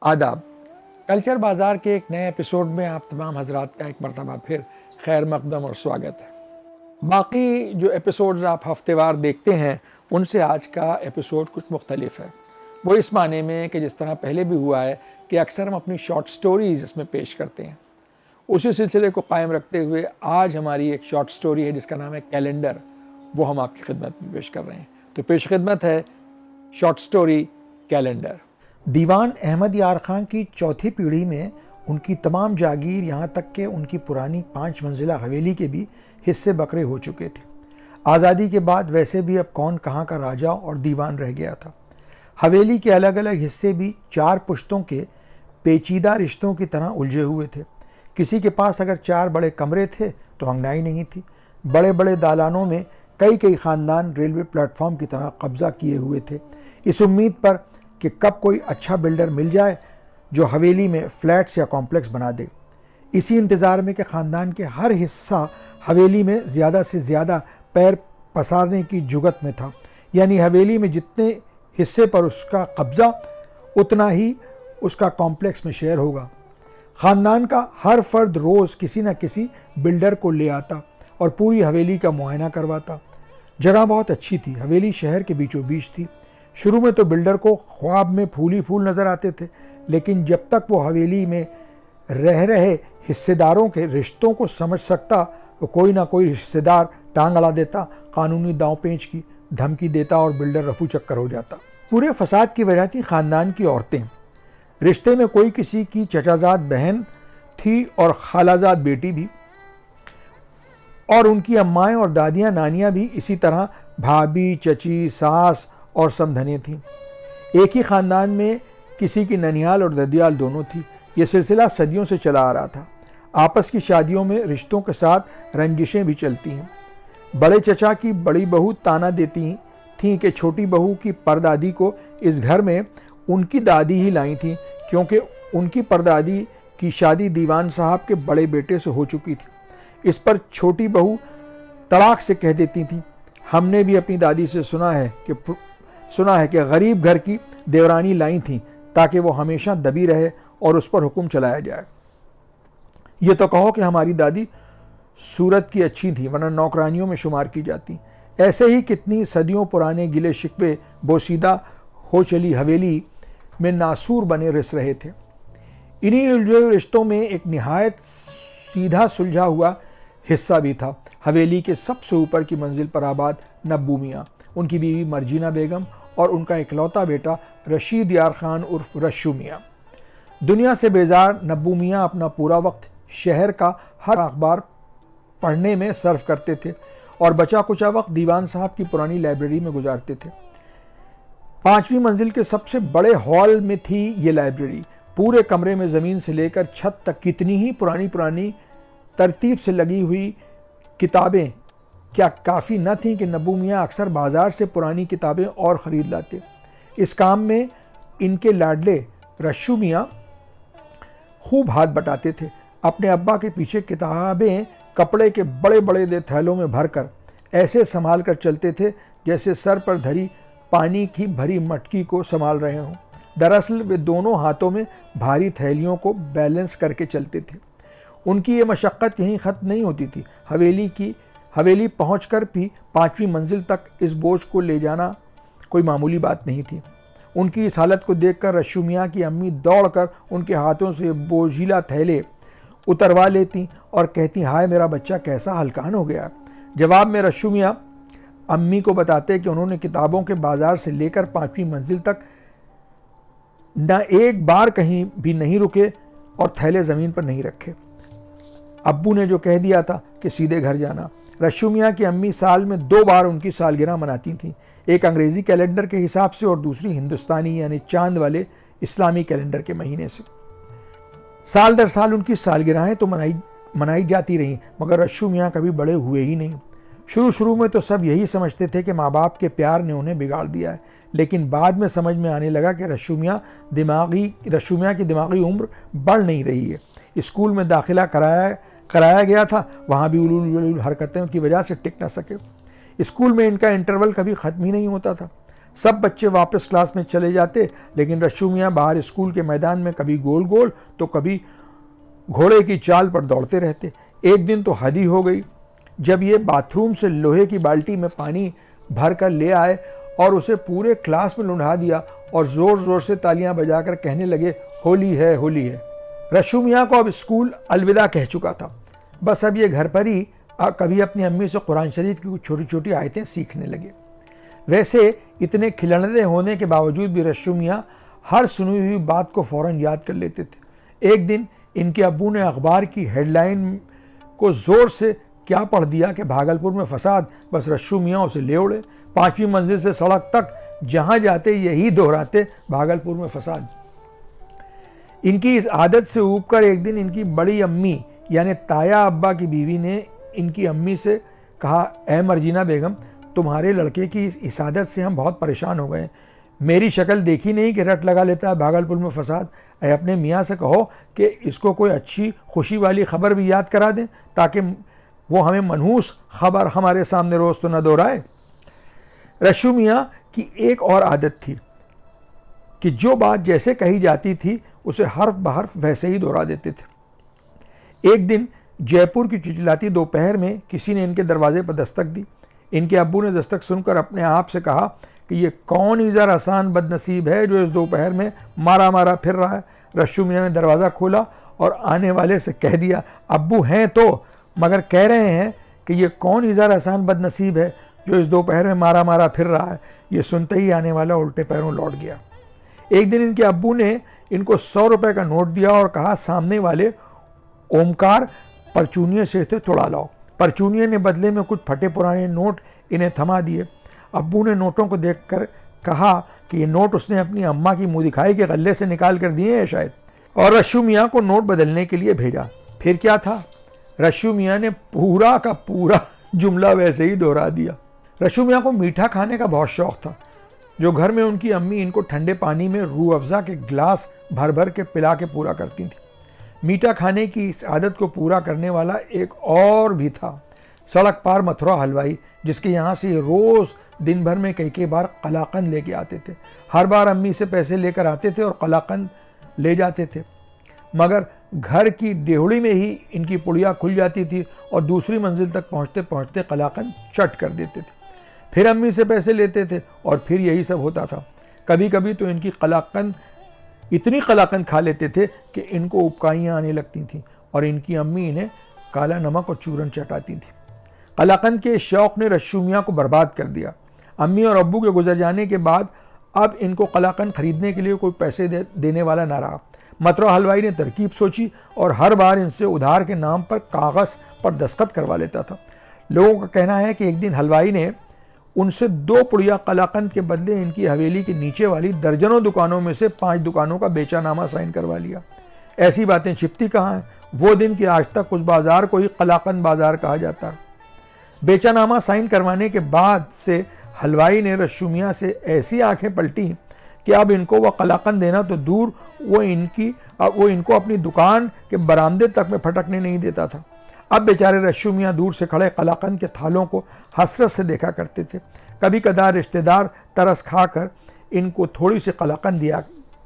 आदाब। कल्चर बाज़ार के एक नए एपिसोड में आप तमाम हजरात का एक मरतबा फिर खैर मकदम और स्वागत है। बाकी जो एपिसोड्स आप हफ्तेवार देखते हैं उनसे आज का एपिसोड कुछ मुख्तलिफ है। वो इस माने में कि जिस तरह पहले भी हुआ है कि अक्सर हम अपनी शॉर्ट स्टोरीज़ इसमें पेश करते हैं, उसी सिलसिले को कायम रखते हुए आज हमारी एक शॉर्ट स्टोरी है जिसका नाम है कैलेंडर, वो हम आपकी खिदमत में पेश कर रहे हैं। तो पेश खिदमत है शॉर्ट स्टोरी कैलेंडर। दीवान अहमद यार खान की चौथी पीढ़ी में उनकी तमाम जागीर, यहाँ तक कि उनकी पुरानी 5 मंजिला हवेली के भी हिस्से बकरे हो चुके थे। आज़ादी के बाद वैसे भी अब कौन कहाँ का राजा और दीवान रह गया था। हवेली के अलग अलग हिस्से भी 4 पुश्तों के पेचीदा रिश्तों की तरह उलझे हुए थे। किसी के पास अगर 4 बड़े कमरे थे तो अंगनाई नहीं थी। बड़े बड़े दालानों में कई कई ख़ानदान रेलवे प्लेटफॉर्म की तरह कब्ज़ा किए हुए थे, इस उम्मीद पर कि कब कोई अच्छा बिल्डर मिल जाए जो हवेली में फ्लैट्स या कॉम्प्लेक्स बना दे। इसी इंतज़ार में कि ख़ानदान के हर हिस्सा हवेली में ज़्यादा से ज़्यादा पैर पसारने की जुगत में था, यानी हवेली में जितने हिस्से पर उसका कब्ज़ा उतना ही उसका कॉम्प्लेक्स में शेयर होगा। ख़ानदान का हर फर्द रोज़ किसी न किसी बिल्डर को ले आता और पूरी हवेली का मुआयना करवाता। जगह बहुत अच्छी थी, हवेली शहर के बीचों बीच थी। शुरू में तो बिल्डर को ख्वाब में फूल ही फूल नज़र आते थे, लेकिन जब तक वो हवेली में रह रहे हिस्सेदारों के रिश्तों को समझ सकता तो कोई ना कोई हिस्सेदार टांग अड़ा देता, कानूनी दांव पेंच की धमकी देता और बिल्डर रफू चक्कर हो जाता। पूरे फसाद की वजह थी ख़ानदान की औरतें। रिश्ते में कोई किसी की चचाजाद बहन थी और खालाजाद बेटी भी, और उनकी अम्माएँ और दादियाँ नानियाँ भी इसी तरह भाभी, चची, सास और समधने थीं। एक ही ख़ानदान में किसी की ननिहाल और ददियाल दोनों थी। ये सिलसिला सदियों से चला आ रहा था। आपस की शादियों में रिश्तों के साथ रंजिशें भी चलती हैं। बड़े चचा की बड़ी बहू ताना देती थीं कि छोटी बहू की परदादी को इस घर में उनकी दादी ही लाई थी, क्योंकि उनकी परदादी की शादी दीवान साहब के बड़े बेटे से हो चुकी थी। इस पर छोटी बहू तड़ाक से कह देती थी, हमने भी अपनी दादी से सुना है कि गरीब घर की देवरानी लाई थी ताकि वो हमेशा दबी रहे और उस पर हुक्म चलाया जाए। ये तो कहो कि हमारी दादी सूरत की अच्छी थी, वरना नौकरानियों में शुमार की जाती। ऐसे ही कितनी सदियों पुराने गिले शिकवे बोसीदा हो चली हवेली में नासूर बने रिस रहे थे। इन्हीं उलझे रिश्तों में एक निहायत सीधा सुलझा हुआ हिस्सा भी था। हवेली के सबसे ऊपर की मंजिल पर आबाद नब्बू मियाँ, उनकी बीवी मर्जीना बेगम और उनका इकलौता बेटा रशीद यार खान उर्फ रश्शू मियाँ। दुनिया से बेजार नब्बू मियाँ अपना पूरा वक्त शहर का हर अखबार पढ़ने में सर्व करते थे और बचा कुचा वक्त दीवान साहब की पुरानी लाइब्रेरी में गुजारते थे। 5वीं मंजिल के सबसे बड़े हॉल में थी ये लाइब्रेरी। पूरे कमरे में ज़मीन से लेकर छत तक कितनी ही पुरानी तरतीब से लगी हुई किताबें क्या काफ़ी न थीं कि नब्बू मियाँ अक्सर बाज़ार से पुरानी किताबें और ख़रीद लाते। इस काम में इनके लाडले रश्शू मियाँ खूब हाथ बटाते थे। अपने अब्बा के पीछे किताबें कपड़े के बड़े बड़े थैलों में भरकर ऐसे संभाल कर चलते थे जैसे सर पर धरी पानी की भरी मटकी को संभाल रहे हों। दरअसल वे दोनों हाथों में भारी थैलियों को बैलेंस करके चलते थे। उनकी ये मशक्क़त यहीं ख़त्म नहीं होती थी। हवेली पहुंचकर भी 5वीं मंजिल तक इस बोझ को ले जाना कोई मामूली बात नहीं थी। उनकी इस हालत को देखकर रश्शू मियाँ की अम्मी दौड़कर उनके हाथों से बोझिला थैले उतरवा लेती और कहती, हाय मेरा बच्चा कैसा हल्कान हो गया। जवाब में रश्शू मियाँ अम्मी को बताते कि उन्होंने किताबों के बाज़ार से लेकर 5वीं मंजिल तक न एक बार कहीं भी नहीं रुके और थैले ज़मीन पर नहीं रखे। अब्बू ने जो कह दिया था कि सीधे घर जाना। रश्शू मियाँ की अम्मी साल में 2 बार उनकी सालगिरह मनाती थीं, एक अंग्रेज़ी कैलेंडर के हिसाब से और दूसरी हिंदुस्तानी यानी चांद वाले इस्लामी कैलेंडर के महीने से। साल दर साल उनकी सालगिरहें तो मनाई जाती रहीं, मगर रश्शू मियाँ कभी बड़े हुए ही नहीं। शुरू में तो सब यही समझते थे कि माँ बाप के प्यार ने उन्हें बिगाड़ दिया है, लेकिन बाद में समझ में आने लगा कि रश्शू मियाँ की दिमागी उम्र बढ़ नहीं रही है। स्कूल में दाखिला कराया गया था, वहाँ भी उलूल हरकतों की वजह से टिक न सके। स्कूल में इनका इंटरवल कभी ख़त्म ही नहीं होता था। सब बच्चे वापस क्लास में चले जाते, लेकिन रश्शू मियाँ बाहर स्कूल के मैदान में कभी गोल गोल तो कभी घोड़े की चाल पर दौड़ते रहते। एक दिन तो हद ही हो गई जब ये बाथरूम से लोहे की बाल्टी में पानी भर कर ले आए और उसे पूरे क्लास में लुढ़ा दिया और ज़ोर ज़ोर से तालियां बजाकर कहने लगे, होली है, होली है। रश्शू मियाँ को अब स्कूल अलविदा कह चुका था। बस अब ये घर पर ही कभी अपनी अम्मी से कुरान शरीफ की कुछ छोटी छोटी आयतें सीखने लगे। वैसे इतने खिलौने होने के बावजूद भी रश्शू मियाँ हर सुनी हुई बात को फ़ौरन याद कर लेते थे। एक दिन इनके अब्बू ने अखबार की हेडलाइन को ज़ोर से क्या पढ़ दिया कि भागलपुर में फसाद। बस रश्शू मियाँ उसे ले उड़े। 5वीं मंजिल से सड़क तक जहाँ जाते यही दोहराते, भागलपुर में फसाद। इनकी इस आदत से ऊबकर एक दिन इनकी बड़ी अम्मी यानी ताया अब्बा की बीवी ने इनकी अम्मी से कहा, ऐ मर्जीना बेगम, तुम्हारे लड़के की इस आदत से हम बहुत परेशान हो गए। मेरी शक्ल देखी नहीं कि रट लगा लेता है भागलपुर में फसाद। ऐ अपने मियाँ से कहो कि इसको कोई अच्छी खुशी वाली खबर भी याद करा दें ताकि वो हमें मनहूस खबर हमारे सामने रोज़ तो न दोहराए। रश्शू मियाँ की एक और आदत थी कि जो बात जैसे कही जाती थी उसे हर्फ बहर्फ वैसे ही दोहरा देते थे। एक दिन जयपुर की चिलचिलाती दोपहर में किसी ने इनके दरवाजे पर दस्तक दी। इनके अब्बू ने दस्तक सुनकर अपने आप से कहा कि ये कौन ही ज़रा आसान बदनसीब है जो इस दोपहर में मारा मारा फिर रहा है। रश्शू मियाँ ने दरवाज़ा खोला और आने वाले से कह दिया, अब्बू हैं तो, मगर कह रहे हैं कि ये कौन ही ज़रा आसान बदनसीब है जो इस दोपहर में मारा मारा फिर रहा है। ये सुनते ही आने वाला उल्टे पैरों लौट गया। एक दिन इनके अब्बू ने इनको 100 रुपये का नोट दिया और कहा, सामने वाले ओमकार परचूनिये से थे, तोड़ा लाओ। परचूनिये ने बदले में कुछ फटे पुराने नोट इन्हें थमा दिए। अब्बू ने नोटों को देखकर कहा कि ये नोट उसने अपनी अम्मा की मुँह दिखाई के गले से निकाल कर दिए हैं शायद, और रश्शू मियाँ को नोट बदलने के लिए भेजा। फिर क्या था, रश्शू मियाँ ने पूरा का पूरा जुमला वैसे ही दोहरा दिया। रश्शू मियाँ को मीठा खाने का बहुत शौक़ था, जो घर में उनकी अम्मी इनको ठंडे पानी में रूह अफ़ज़ा के गिलास भर भर के पिला के पूरा करती थी। मीठा खाने की इस आदत को पूरा करने वाला एक और भी था, सड़क पार मथुरा हलवाई, जिसके यहाँ से रोज़ दिन भर में कई बार कलाकंद लेके आते थे। हर बार अम्मी से पैसे लेकर आते थे और कलाकंद ले जाते थे, मगर घर की डेहड़ी में ही इनकी पुड़िया खुल जाती थी और दूसरी मंजिल तक पहुँचते पहुँचते कलाकंद चट कर देते थे। फिर अम्मी से पैसे लेते थे और फिर यही सब होता था। कभी कभी तो इनकी इतनी कलाकंद खा लेते थे कि इनको उबकाइयाँ आने लगती थीं और इनकी अम्मी इन्हें काला नमक और चूरन चटाती थी। कलाकंद के शौक़ ने रश्शू मियाँ को बर्बाद कर दिया। अम्मी और अब्बू के गुजर जाने के बाद अब इनको कलाकंद खरीदने के लिए कोई पैसे देने वाला ना रहा। मथुरा हलवाई ने तरकीब सोची और हर बार इनसे उधार के नाम पर कागज़ पर दस्तखत करवा लेता था। लोगों का कहना है कि एक दिन हलवाई ने उनसे 2 पुड़िया कलाकंद के बदले इनकी हवेली के नीचे वाली दर्जनों दुकानों में से 5 दुकानों का बेचानामा साइन करवा लिया। ऐसी बातें छिपती कहाँ हैं, वो दिन कि आज तक उस बाज़ार को ही कलाकंद बाज़ार कहा जाता है। बेचानामा साइन करवाने के बाद से हलवाई ने रश्शू मियाँ से ऐसी आंखें पलटी कि अब इनको वह कलाकंद देना तो दूर, वो इनको अपनी दुकान के बरामदे तक में फटकने नहीं देता था। अब बेचारे रश्शू मियाँ दूर से खड़े कलाकंद के थालों को हसरत से देखा करते थे। कभी कदार रिश्तेदार तरस खाकर इनको थोड़ी सी कलाकंद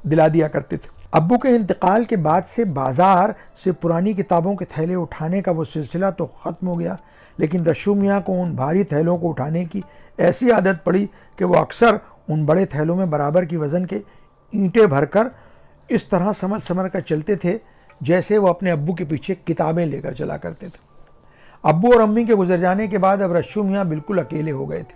दिला दिया करते थे। अब्बू के इंतकाल के बाद से बाज़ार से पुरानी किताबों के थैले उठाने का वो सिलसिला तो ख़त्म हो गया, लेकिन रश्शू मियाँ को उन भारी थैलों को उठाने की ऐसी आदत पड़ी कि वो अक्सर उन बड़े थैलों में बराबर की वज़न के ईंटें भरकर इस तरह समझ कर चलते थे जैसे वो अपने अब्बू के पीछे किताबें लेकर चला करते थे। अब्बू और अम्मी के गुजर जाने के बाद अब रश्शू मियाँ बिल्कुल अकेले हो गए थे।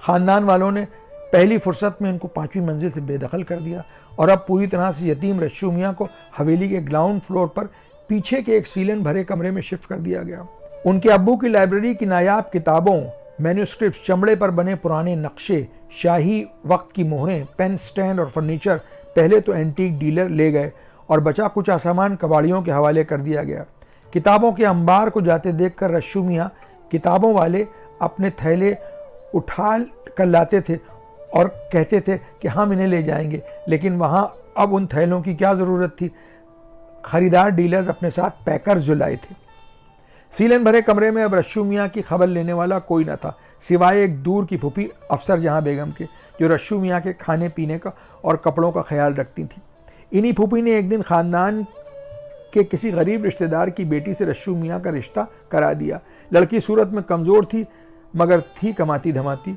ख़ानदान वालों ने पहली फुर्सत में इनको 5वीं मंजिल से बेदखल कर दिया और अब पूरी तरह से यतीम रश्शू मियाँ को हवेली के ग्राउंड फ्लोर पर पीछे के एक सीलन भरे कमरे में शिफ्ट कर दिया गया। उनके अब्बू की लाइब्रेरी की नायाब किताबों, मैन्यूस्क्रिप्ट, चमड़े पर बने पुराने नक्शे, शाही वक्त की मोहरें, पेन स्टैंड और फर्नीचर पहले तो एंटीक डीलर ले गए और बचा कुछ सामान कबाड़ियों के हवाले कर दिया गया। किताबों के अंबार को जाते देखकर रश्शू मियाँ किताबों वाले अपने थैले उठा कर लाते थे और कहते थे कि हम इन्हें ले जाएंगे, लेकिन वहाँ अब उन थैलों की क्या ज़रूरत थी। ख़रीदार डीलर्स अपने साथ पैकर्स जो लाए थे। सीलन भरे कमरे में अब रश्शू मियाँ की खबर लेने वाला कोई न था, सिवाय एक दूर की फूफी अफसर जहाँ बेगम के, जो रश्शू मियाँ के खाने पीने का और कपड़ों का ख्याल रखती थी। इन्हीं फूफी ने एक दिन ख़ानदान के किसी गरीब रिश्तेदार की बेटी से रश्शू मियाँ का रिश्ता करा दिया। लड़की सूरत में कमज़ोर थी मगर थी कमाती धमाती।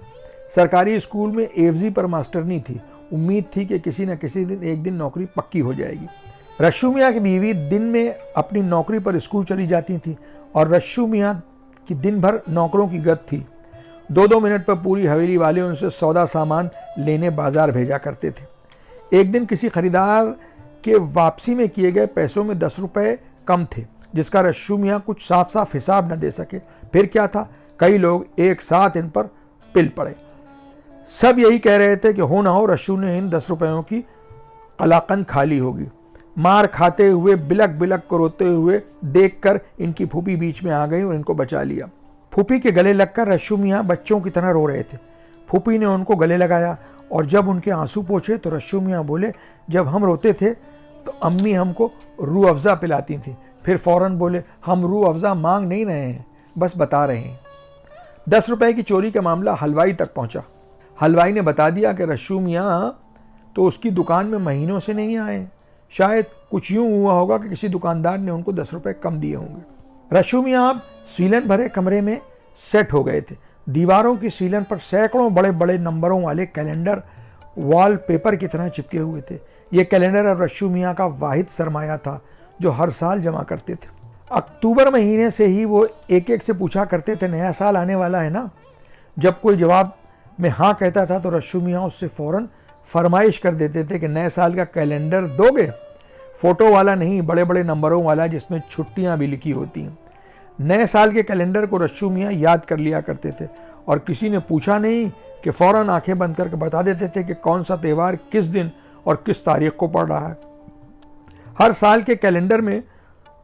सरकारी स्कूल में एफजी पर मास्टरनी थी। उम्मीद थी कि किसी न किसी दिन एक दिन नौकरी पक्की हो जाएगी। रश्शू मियाँ की बीवी दिन में अपनी नौकरी पर स्कूल चली जाती थी और रश्शू मियाँ की दिन भर नौकरों की गत थी। 2-2 मिनट पर पूरी हवेली वाले उनसे सौदा सामान लेने बाजार भेजा करते थे। एक दिन किसी खरीदार के वापसी में किए गए पैसों में 10 रुपए कम थे, जिसका रश्शू मियाँ कुछ साफ साफ हिसाब न दे सके। फिर क्या था, कई लोग एक साथ इन पर पिल पड़े। सब यही कह रहे थे कि हो ना हो रश्शू ने इन 10 रुपयों की कलाकंद खा ली होगी। मार खाते हुए बिलक बिलक को रोते हुए देखकर इनकी फूफी बीच में आ गई और इनको बचा लिया। फूफी के गले लगकर रश्शू मियाँ बच्चों की तरह रो रहे थे। फूफी ने उनको गले लगाया और जब उनके आंसू पोंछे तो रश्शू मियाँ बोले, जब हम रोते थे तो अम्मी हमको रूह अफ़ज़ा पिलाती थी। फिर फ़ौरन बोले, हम रूह अफ़ज़ा मांग नहीं रहे हैं, बस बता रहे हैं। 10 रुपए की चोरी का मामला हलवाई तक पहुंचा। हलवाई ने बता दिया कि रश्शू मियाँ तो उसकी दुकान में महीनों से नहीं आए। शायद कुछ यूँ हुआ होगा कि किसी दुकानदार ने उनको 10 रुपए कम दिए होंगे। रश्शू मियाँ अब सीलन भरे कमरे में सेट हो गए थे। दीवारों की सीलन पर सैकड़ों बड़े बड़े नंबरों वाले कैलेंडर वॉल पेपर की तरह चिपके हुए थे। ये कैलेंडर अब रश्शू मियाँ का वाहिद सरमाया था जो हर साल जमा करते थे। अक्टूबर महीने से ही वो एक एक से पूछा करते थे, नया साल आने वाला है ना। जब कोई जवाब में हाँ कहता था तो रश्शू मियाँ उससे फ़ौरन फरमाइश कर देते थे कि नए साल का कैलेंडर दोगे, फ़ोटो वाला नहीं, बड़े बड़े नंबरों वाला जिसमें छुट्टियाँ भी लिखी होती हैं। नए साल के कैलेंडर को रश्शू मियाँ याद कर लिया करते थे और किसी ने पूछा नहीं कि फ़ौरन आंखें बंद करके बता देते थे कि कौन सा त्यौहार किस दिन और किस तारीख को पड़ रहा है। हर साल के कैलेंडर में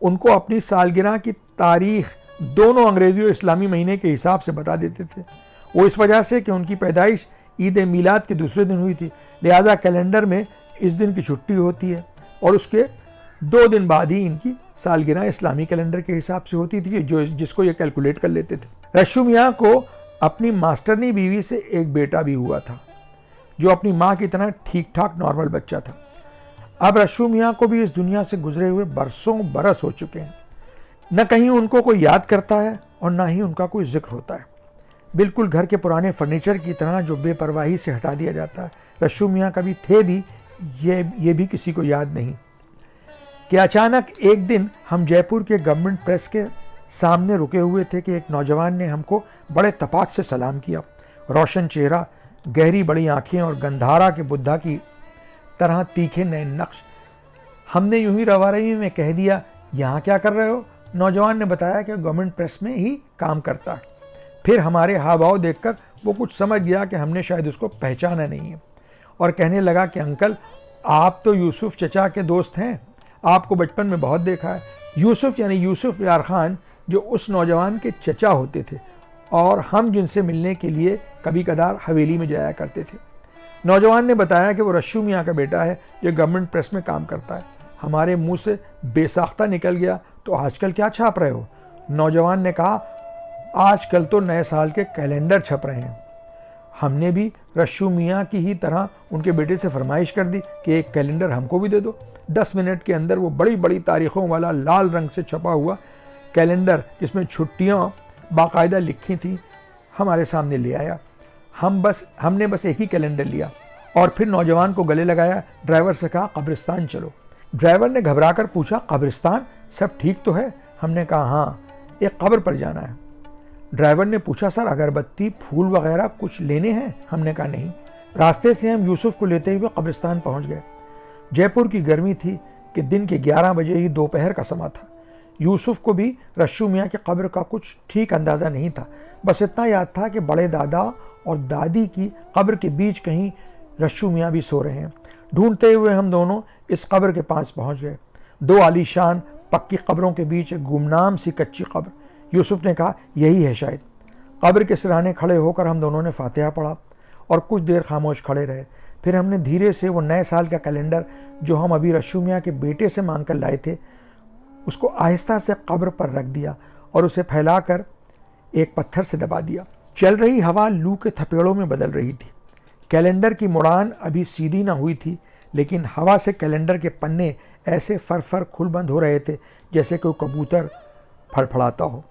उनको अपनी सालगिरह की तारीख दोनों अंग्रेज़ी और इस्लामी महीने के हिसाब से बता देते थे। वो इस वजह से कि उनकी पैदाइश ईद मिलाद के दूसरे दिन हुई थी, लिहाजा कैलेंडर में इस दिन की छुट्टी होती है और उसके 2 दिन बाद ही इनकी सालगिरह इस्लामी कैलेंडर के हिसाब से होती थी, जिसको ये कैलकुलेट कर लेते थे। रश्शू मियाँ को अपनी मास्टरनी बीवी से एक बेटा भी हुआ था जो अपनी माँ की तरह ठीक ठाक नॉर्मल बच्चा था। अब रश्शू मियाँ को भी इस दुनिया से गुजरे हुए बरसों बरस हो चुके हैं। न कहीं उनको कोई याद करता है और न ही उनका कोई जिक्र होता है। बिल्कुल घर के पुराने फर्नीचर की तरह जो बेपरवाही से हटा दिया जाता है। रश्शू मियाँ कभी थे भी, ये भी किसी को याद नहीं कि अचानक एक दिन हम जयपुर के गवर्नमेंट प्रेस के सामने रुके हुए थे कि एक नौजवान ने हमको बड़े तपाक से सलाम किया। रोशन चेहरा, गहरी बड़ी आंखें और गंधारा के बुद्धा की तरह तीखे नए नक्श। हमने यूं ही रवारवी में कह दिया, यहाँ क्या कर रहे हो? नौजवान ने बताया कि गवर्नमेंट प्रेस में ही काम करता है। फिर हमारे हाव भाव देखकर वो कुछ समझ गया कि हमने शायद उसको पहचाना नहीं है और कहने लगा कि अंकल, आप तो यूसुफ चचा के दोस्त हैं, आपको बचपन में बहुत देखा है। यूसुफ यानी यूसुफ यार खान, जो उस नौजवान के चचा होते थे और हम जिनसे मिलने के लिए कभी कदार हवेली में जाया करते थे। नौजवान ने बताया कि वो रश्शू मियाँ का बेटा है जो गवर्नमेंट प्रेस में काम करता है। हमारे मुंह से बेसाख्ता निकल गया, तो आजकल क्या छाप रहे हो? नौजवान ने कहा, आजकल तो नए साल के कैलेंडर छप रहे हैं। हमने भी रश्शू मियाँ की ही तरह उनके बेटे से फरमाइश कर दी कि एक कैलेंडर हमको भी दे दो। 10 मिनट के अंदर वो बड़ी बड़ी तारीखों वाला लाल रंग से छपा हुआ कैलेंडर, जिसमें छुट्टियाँ बाकायदा लिखी थी, हमारे सामने ले आया। हमने बस एक ही कैलेंडर लिया और फिर नौजवान को गले लगाया। ड्राइवर से कहा, कब्रिस्तान चलो। ड्राइवर ने घबराकर पूछा, कब्रिस्तान? सब ठीक तो है? हमने कहा, हाँ, एक कब्र पर जाना है। ड्राइवर ने पूछा, सर अगरबत्ती फूल वगैरह कुछ लेने हैं? हमने कहा नहीं। रास्ते से हम यूसुफ को लेते हुए कब्रिस्तान पहुंच गए। जयपुर की गर्मी थी कि दिन के 11 बजे ही दोपहर का समय था। यूसुफ को भी रश्शू मियाँ की कब्र का कुछ ठीक अंदाज़ा नहीं था। बस इतना याद था कि बड़े दादा और दादी की कब्र के बीच कहीं रश्शू मियाँ भी सो रहे हैं। ढूंढते हुए हम दोनों इस कब्र के पास पहुँच गए। 2 आलीशान पक्की कब्रों के बीच एक गुमनाम सी कच्ची कब्र। यूसुफ ने कहा, यही है शायद। कब्र के सिरहाने खड़े होकर हम दोनों ने फातिहा पढ़ा और कुछ देर खामोश खड़े रहे। फिर हमने धीरे से वो नए साल का कैलेंडर जो हम अभी रश्शू मियाँ के बेटे से मांग कर लाए थे, उसको आहिस्ता से कब्र पर रख दिया और उसे फैलाकर एक पत्थर से दबा दिया। चल रही हवा लू के थपेड़ों में बदल रही थी। कैलेंडर की मुड़ान अभी सीधी ना हुई थी, लेकिन हवा से कैलेंडर के पन्ने ऐसे फर खुल बंद हो रहे थे जैसे कोई कबूतर फड़फड़ाता हो।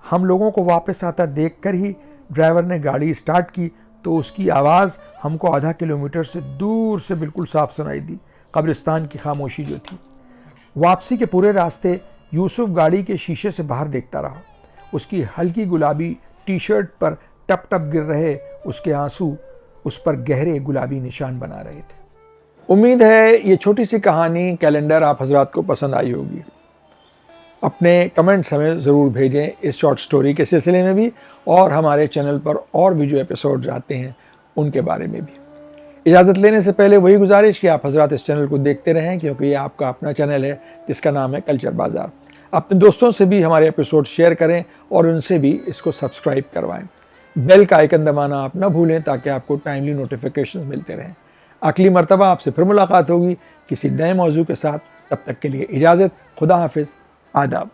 हम लोगों को वापस आता देखकर ही ड्राइवर ने गाड़ी स्टार्ट की तो उसकी आवाज़ हमको आधा किलोमीटर से दूर से बिल्कुल साफ सुनाई दी। कब्रिस्तान की खामोशी जो थी। वापसी के पूरे रास्ते यूसुफ गाड़ी के शीशे से बाहर देखता रहा। उसकी हल्की गुलाबी टी शर्ट पर टप टप गिर रहे उसके आंसू उस पर गहरे गुलाबी निशान बना रहे थे। उम्मीद है ये छोटी सी कहानी कैलेंडर आप हजरात को पसंद आई होगी। अपने कमेंट्स हमें ज़रूर भेजें इस शॉर्ट स्टोरी के सिलसिले में भी, और हमारे चैनल पर और भी जो एपिसोड्स आते हैं उनके बारे में भी। इजाज़त लेने से पहले वही गुजारिश कि आप हजरात इस चैनल को देखते रहें, क्योंकि ये आपका अपना चैनल है जिसका नाम है कल्चर बाज़ार। अपने दोस्तों से भी हमारे एपिसोड शेयर करें और उनसे भी इसको सब्सक्राइब करवाएं। बेल का आइकन दबाना आप ना भूलें ताकि आपको टाइमली नोटिफिकेशंस मिलते रहें। अगली मर्तबा आपसे फिर मुलाकात होगी किसी नए मौजू के साथ। तब तक के लिए इजाज़त। खुदा हाफिज़। आदाब।